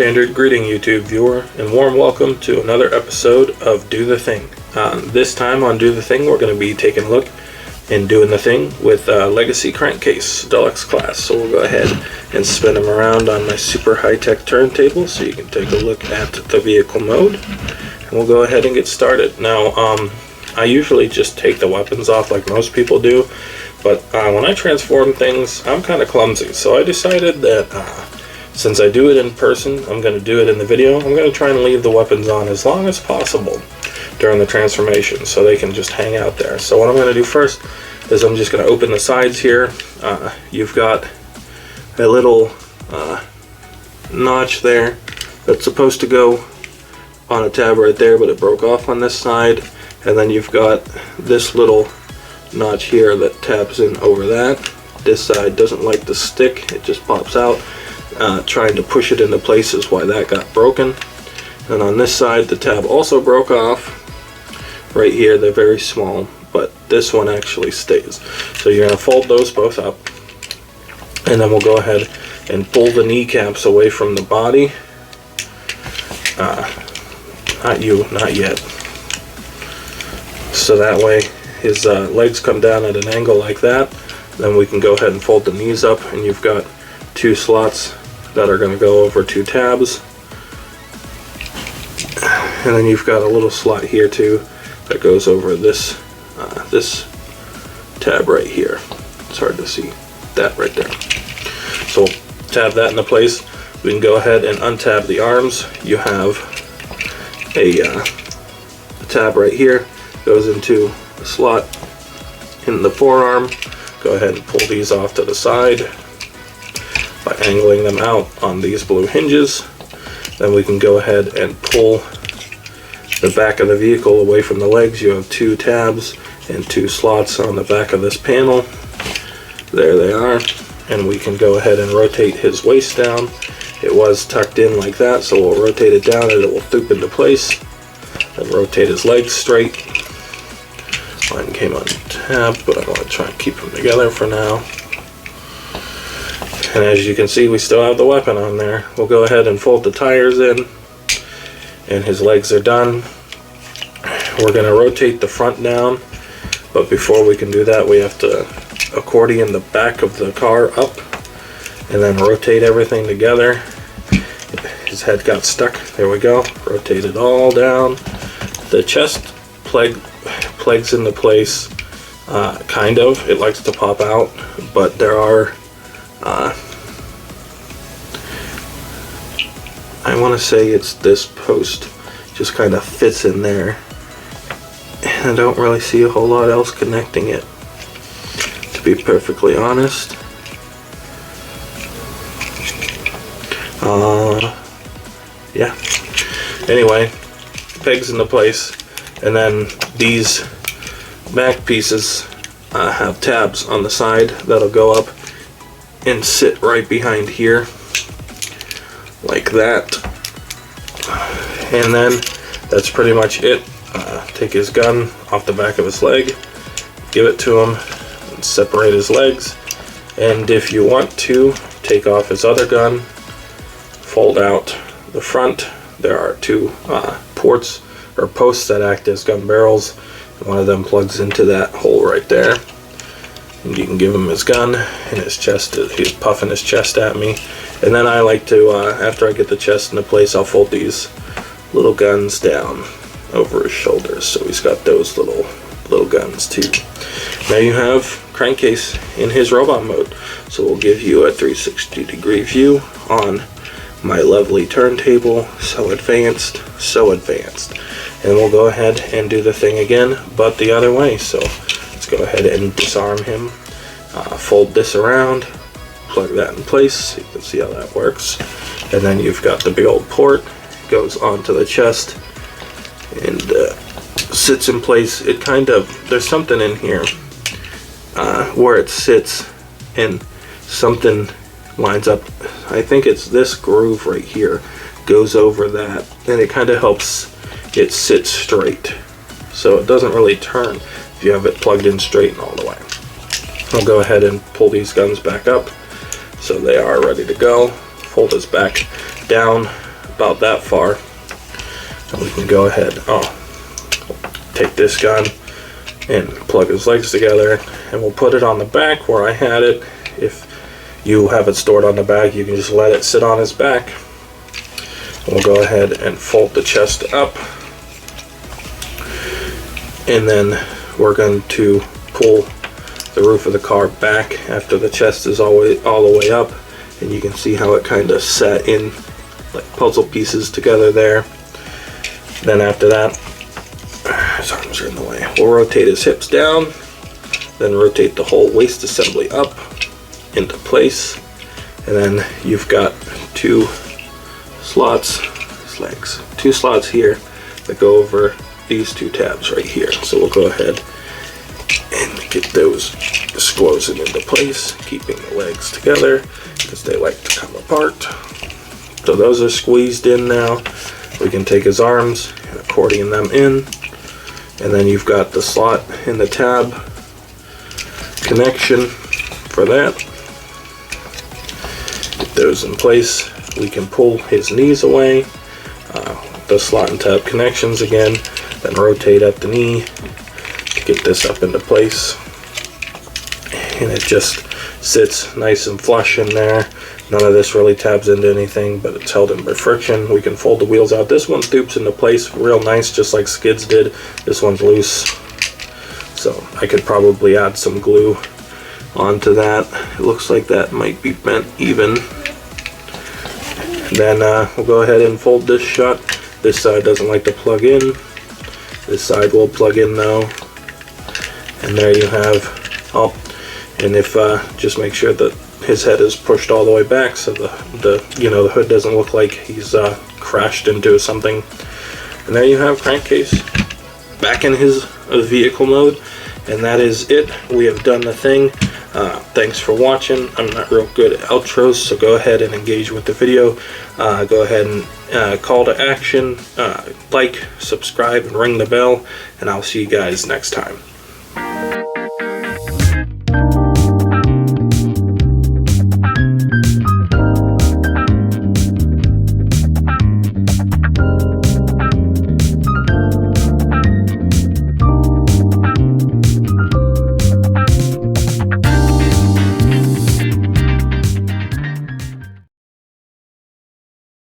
Standard greeting, YouTube viewer, and warm welcome to another episode of Do the Thing. This time on Do the Thing, we're going to be taking a look and doing the thing with Legacy Crankcase Deluxe Class. So we'll go ahead and spin them around on my super high-tech turntable so you can take a look at the vehicle mode. And we'll go ahead and get started. Now, I usually just take the weapons off like most people do, but when I transform things, I'm kind of clumsy. So I decided that since I do it in person, I'm going to do it in the video. I'm going to try and leave the weapons on as long as possible during the transformation so they can just hang out there. So what I'm going to do first is I'm just going to open the sides here. You've got a little notch there that's supposed to go on a tab right there, but it broke off on this side. And then you've got this little notch here that tabs in over that. This side doesn't like to stick, it just pops out. Trying to push it into place is why that got broken. And on this side, the tab also broke off. Right here, they're very small, but this one actually stays. So you're going to fold those both up, and then we'll go ahead and pull the kneecaps away from the body. Not yet. So that way his legs come down at an angle like that. Then we can go ahead and fold the knees up, and you've got two slots that are going to go over two tabs, and then you've got a little slot here too that goes over this this tab right here. It's hard to see that right there. So tab that into place. We can go ahead and untab the arms. You have a tab right here, goes into a slot in the forearm. Go ahead and pull these off to the side by angling them out on these blue hinges. Then we can go ahead and pull the back of the vehicle away from the legs. You have two tabs and two slots on the back of this panel. There they are. And we can go ahead and rotate his waist down. It was tucked in like that, so we'll rotate it down and it will thump into place. And rotate his legs straight. Mine came on tab, but I want to try and keep them together for now. And as you can see, we still have the weapon on there. We'll go ahead and fold the tires in, and his legs are done. We're going to rotate the front down, but before we can do that, we have to accordion the back of the car up and then rotate everything together. His head got stuck. There we go. Rotate it all down. The chest plugs into place, kind of. It likes to pop out, but there are I want to say it's this post just kind of fits in there, and I don't really see a whole lot else connecting it, to be perfectly honest. Yeah. Anyway, pegs into place, and then these back pieces have tabs on the side that'll go up and sit right behind here like that. And then that's pretty much it. Take his gun off the back of his leg, give it to him, and separate his legs. And if you want to, take off his other gun, fold out the front. There are two ports or posts that act as gun barrels. One of them plugs into that hole right there. And you can give him his gun and his chest. He's puffing his chest at me. And then I like to, after I get the chest into place, I'll fold these little guns down over his shoulders. So he's got those little guns too. Now you have Crankcase in his robot mode. So we'll give you a 360-degree view on my lovely turntable. So advanced, so advanced. And we'll go ahead and do the thing again, but the other way. So let's go ahead and disarm him. Fold this around, plug that in place so you can see how that works. And then you've got the big old port, goes onto the chest and sits in place. It kind of, there's something in here where it sits and something lines up. I think it's this groove right here goes over that, and it kind of helps it sit straight so it doesn't really turn if you have it plugged in straight and all the way. I'll go ahead and pull these guns back up so they are ready to go. Fold this back down about that far. And we can go ahead, take this gun and plug his legs together, and we'll put it on the back where I had it. If you have it stored on the back, you can just let it sit on his back. And we'll go ahead and fold the chest up, and then we're going to pull the roof of the car back after the chest is all the way up, and you can see how it kind of set in like puzzle pieces together there. Then after that, his arms are in the way. We'll rotate his hips down, then rotate the whole waist assembly up into place, and then you've got two slots here that go over these two tabs right here. So we'll go ahead and get those squozen into place, keeping the legs together because they like to come apart. So those are squeezed in now. We can take his arms and accordion them in, and then you've got the slot in the tab connection for that. Get those in place. We can pull his knees away, the slot and tab connections again, then rotate at the knee to get this up into place, and it just sits nice and flush in there. None of this really tabs into anything, but it's held in by friction. We can fold the wheels out. This one stoops into place real nice, just like Skid's did. This one's loose, so I could probably add some glue onto that. It looks like that might be bent even. Then we'll go ahead and fold this shut. This side doesn't like to plug in. This side will plug in though. And there you have, and if just make sure that his head is pushed all the way back so the hood doesn't look like he's crashed into something. And there you have Crankcase back in his vehicle mode, and that is it. We have done the thing. Thanks for watching. I'm not real good at outros, so go ahead and engage with the video. Go ahead and call to action, like, subscribe, and ring the bell, and I'll see you guys next time.